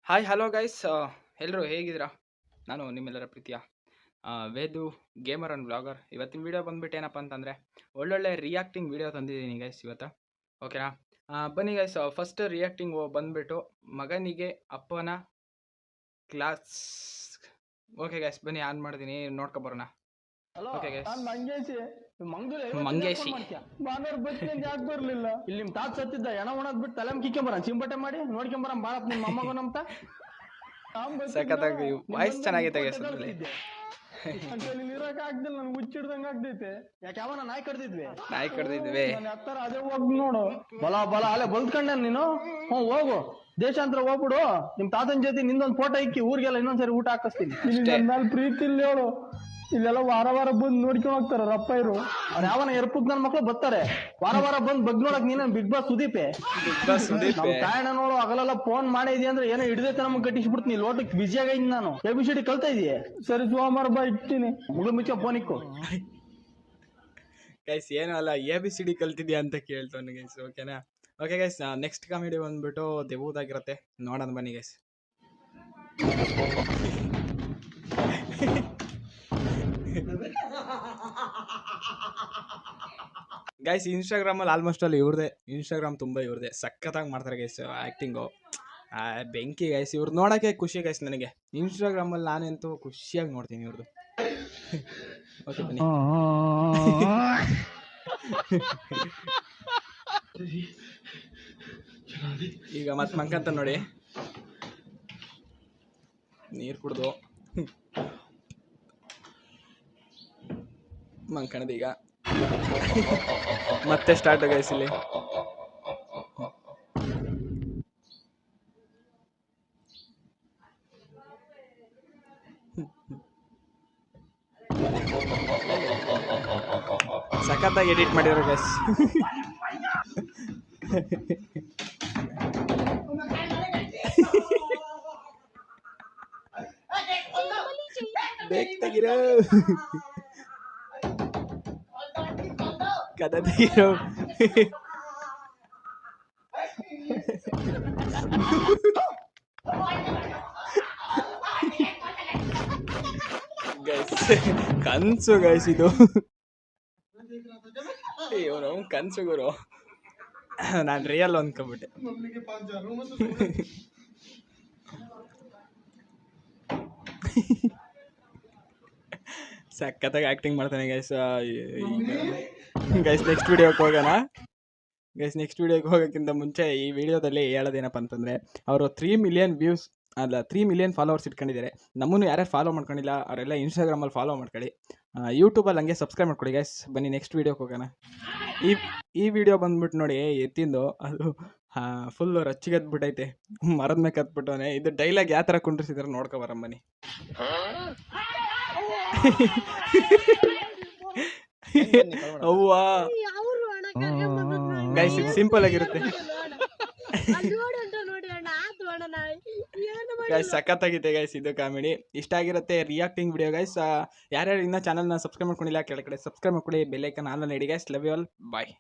Hi hello guys, ಎಲ್ಲರೂ ಹೇಗಿದ್ದೀರಾ? ನಾನು ನಿಮ್ಮೆಲ್ಲರ ಪ್ರೀತಿಯ ವೇದು ಗೇಮರ್ ಆ್ಯಂಡ್ ಬ್ಲಾಗರ್. ಇವತ್ತಿನ ವೀಡಿಯೋ ಬಂದ್ಬಿಟ್ಟು ಏನಪ್ಪ ಅಂತಂದರೆ ಒಳ್ಳೊಳ್ಳೆ ರಿಯಾಕ್ಟಿಂಗ್ ವೀಡಿಯೋ ತಂದಿದ್ದೀನಿ ಗೈಸ್ ಇವತ್ತು. ಓಕೆನಾ? ಬನ್ನಿ ಗೈಸ್, ಫಸ್ಟ್ ರಿಯಾಕ್ಟಿಂಗ್ ಬಂದುಬಿಟ್ಟು ಮಗನಿಗೆ ಅಪ್ಪನ ಕ್ಲಾಸ್. ಓಕೆ ಗೈಸ್, ಬನ್ನಿ ಆನ್ ಮಾಡಿದ್ದೀನಿ, ನೋಡ್ಕೊಬರೋಣ. ಓಕೆ ಗೈಸ್, ಮಂಗೇಶಿ ಬರ್ಲಿಲ್ಲ ಇಲ್ಲಿ ನಿಮ್ ತಾತ ಸತ್ತಿದ್ದ ಎಣ ಒಣದ್ ಬಿಟ್ಟು ತಲೆ ಕಿಕ್ಕೊಂಬರ ಚಿಂಬಟೆ ಮಾಡಿ ನೋಡ್ಕೊಂಬರ ಬಾಳ ನಿಮ್ ಮೊಮ್ಮಗನ ಅಂತ ಸಖತ್ತಾಗಿ ವಾಯ್ಸ್ ಚೆನ್ನಾಗೈತೆ ಗೈಸ್ ಅದರಲ್ಲಿ. ಇರಕ್ ಆಗ್ದಿಲ್ಲ ನನ್ಗೆ ಹುಚ್ಚಿಡ್ದಂಗ ಆಗ್ತೈತೆ. ಯಾಕೆ ಯಾವನ ನಾಯಿ ಕಡ್ದಿದ್ವಿ ನನ್ನ ಹತ್ತರ ಅದೇ ಹೋಗ್ ನೋಡು. ಬಲ ಅಲ್ಲೇ ಬಲ್ತ್ಕೊಂಡೆ ನೀನು. ಹೋಗು ದೇಶಾಂತರ ಹೋಗ್ಬಿಡು. ನಿಮ್ ತಾತನ ಜೊತೆ ನಿಂದೊಂದ್ ಫೋಟೋ ಇಕ್ಕಿ ಊರಿಗೆಲ್ಲ ಇನ್ನೊಂದ್ಸರಿ ಊಟ ಹಾಕಿಸ್ತೀನಿ. ಮೇಲೆ ಪ್ರೀತಿ ಇಲ್ಲ ಹೇಳು. ಇಲ್ಲೆಲ್ಲ ವಾರ ಬಂದು ನೋಡ್ಕೊಂಡ್ ಹೋಗ್ತಾರ ರಪ್ಪೈರು. ಅವ್ರ ಯಾವನ ಎರ್ಪುಕ್ ನನ್ ಮಕ್ಳು ಬರ್ತಾರೆ ವಾರ ಬಂದ್ ಬಗ್ ನೋಡಕ್ ನೀನ ಬಿಗ್ ಬಾಸ್ ಸುದೀಪೆ ನಮ್ ತಾಯಣ್ಣ ನೋಡು ಹಗಲೆಲ್ಲ ಫೋನ್ ಮಾಡಿದ್ಯಾ ಅಂದ್ರೆ ಏನೋ ಹಿಡಿದೈತೆ ನಮ್ಗೆ ಕಟ್ಟಿಸ್ಬಿಡ್ತೀನಿ. ಲೋಟಕ್ ಬಿಜಿ ಆಗೈತಿ ನಾನು. ABCD ಕಲ್ತಾ ಇದೀಯ? ಸರಿ ಸೋಮವಾರ ಬಾ ಇಡ್ತೀನಿ. ಮುಗಿದ ಮುಚ್ಚ ಫೋನ್ ಇಕ್ಕು. ಗೈಸ್ ಏನು ಅಲ್ಲ, ABCD ಕಲ್ತಿದ್ಯಾ ಅಂತ ಕೇಳ್ತಾನೆ ಗೈಸ್. ಓಕೆನಾ? ಓಕೆ ಗೈಸ್, ನೆಕ್ಸ್ಟ್ ಕಾಮಿಡಿ ಬಂದ್ಬಿಟ್ಟು ದೆವ್ವದಾಗಿರುತ್ತೆ, ನೋಡೋಣ ಬನ್ನಿ ಗೈಸ್. ಗೈಸ್ ಇನ್ಸ್ಟಾಗ್ರಾಮಲ್ಲಿ ಆಲ್ಮೋಸ್ಟ್ ಅಲ್ಲಿ ಇವ್ರದೇ ಇನ್ಸ್ಟಾಗ್ರಾಮ್ ತುಂಬ ಇವ್ರದೇ ಸಖತ್ತಾಗಿ ಮಾಡ್ತಾರೆ ಗೈಸ್ ಆ್ಯಕ್ಟಿಂಗು. ಬೆಂಕಿ ಗೈಸ್, ಇವ್ರು ನೋಡೋಕ್ಕೆ ಖುಷಿ ಗೈಸ್ ನನಗೆ. ಇನ್ಸ್ಟಾಗ್ರಾಮಲ್ಲಿ ನಾನಂತೂ ಖುಷಿಯಾಗಿ ನೋಡ್ತೀನಿ ಇವ್ರದ್ದು. ಓಕೆ ಬನ್ನಿ. ಈಗ ಮತ್ತೆ ಮಂಕಂತ ನೋಡಿ, ನೀರು ಕುಡ್ದು ಮಂಕಣದ. ಈಗ ಮತ್ತೆ ಸ್ಟಾರ್ಟ್ ಗೈಸ್ ಇಲ್ಲಿ. ಸಖತ್ತಾಗಿ ಎಡಿಟ್ ಮಾಡಿರೋ ಗೈಸ್. ಬೇಗ ತೆಗಿರೋ, ಕದ ತೆಗಿರೋ. ಗೈಸ್ ಕನ್ಸು ಗೈಸ್ ಇದು. ಇವನು ಕನ್ಸು ಗುರು, ನಾನು ರಿಯಲ್ ಅಂದ್ಕೊಂಬಿಟ್ಟೆ. ಸಖತ್ತಾಗಿ ಆ್ಯಕ್ಟಿಂಗ್ ಮಾಡ್ತಾನೆ ಗೈಸ್. ಗೈಸ್ ನೆಕ್ಸ್ಟ್ ವಿಡಿಯೋಕ್ಕೆ ಹೋಗೋಣ. ಗೈಸ್ ನೆಕ್ಸ್ಟ್ ವಿಡಿಯೋಕ್ಕೆ ಹೋಗೋಕ್ಕಿಂತ ಮುಂಚೆ ಈ ವಿಡಿಯೋದಲ್ಲಿ ಹೇಳೋದೇನಪ್ಪ ಅಂತಂದರೆ, ಅವರು 3 ಮಿಲಿಯನ್ ಫಾಲೋವರ್ಸ್ ಇಟ್ಕೊಂಡಿದ್ದಾರೆ. ನಮ್ಮನ್ನು ಯಾರ್ಯಾರು ಫಾಲೋ ಮಾಡ್ಕೊಂಡಿಲ್ಲ ಅವರೆಲ್ಲ ಇನ್ಸ್ಟಾಗ್ರಾಮಲ್ಲಿ ಫಾಲೋ ಮಾಡ್ಕೊಳ್ಳಿ, ಯೂಟ್ಯೂಬಲ್ಲಿ ಹಂಗೆ ಸಬ್ಸ್ಕ್ರೈಬ್ ಮಾಡ್ಕೊಳ್ಳಿ ಗೈಸ್. ಬನ್ನಿ ನೆಕ್ಸ್ಟ್ ವಿಡಿಯೋಕ್ಕೆ ಹೋಗೋಣ. ಈ ವಿಡಿಯೋ ಬಂದ್ಬಿಟ್ಟು ನೋಡಿ, ಎತ್ತಿಂದು ಅದು ಫುಲ್ಲು ರಚ್ಚಿಗೆದ್ಬಿಟ್ಟೈತೆ, ಮರದ ಮೇಲೆ ಕತ್ಬಿಟ್ಟವನೆ. ಇದು ಡೈಲಾಗ್ ಯಾವ ಥರ ಕುಂಡ್ರಿಸಿದಾರೆ ನೋಡ್ಕೊಬರಂ ಬನ್ನಿ. ಅವ್ವಾ ಗೈಸ್ ಇದು ಸಿಂಪಲ್ ಆಗಿರುತ್ತೆ ಗೈಸ್, ಸಖತ್ತಾಗಿದೆ ಗೈಸ್ ಇದು ಕಾಮಿಡಿ. ಇಷ್ಟ ಆಗಿರುತ್ತೆ ರಿಯಾಕ್ಟಿಂಗ್ ವಿಡಿಯೋ ಗೈಸ್. ಯಾರ್ಯಾರು ಇನ್ನೂ ಚಾನಲ್ನ ಸಬ್ಸ್ಕ್ರೈಬ್ ಮಾಡ್ಕೊಂಡಿಲ್ಲ ಕೆಳಗಡೆ ಸಬ್ಸ್ಕ್ರೈಬ್ ಮಾಡ್ಕೊಳ್ಳಿ, ಬೆಲ್ ಐಕಾನ್ ಆನ್ ಮಾಡಿ guys. Love you all, bye.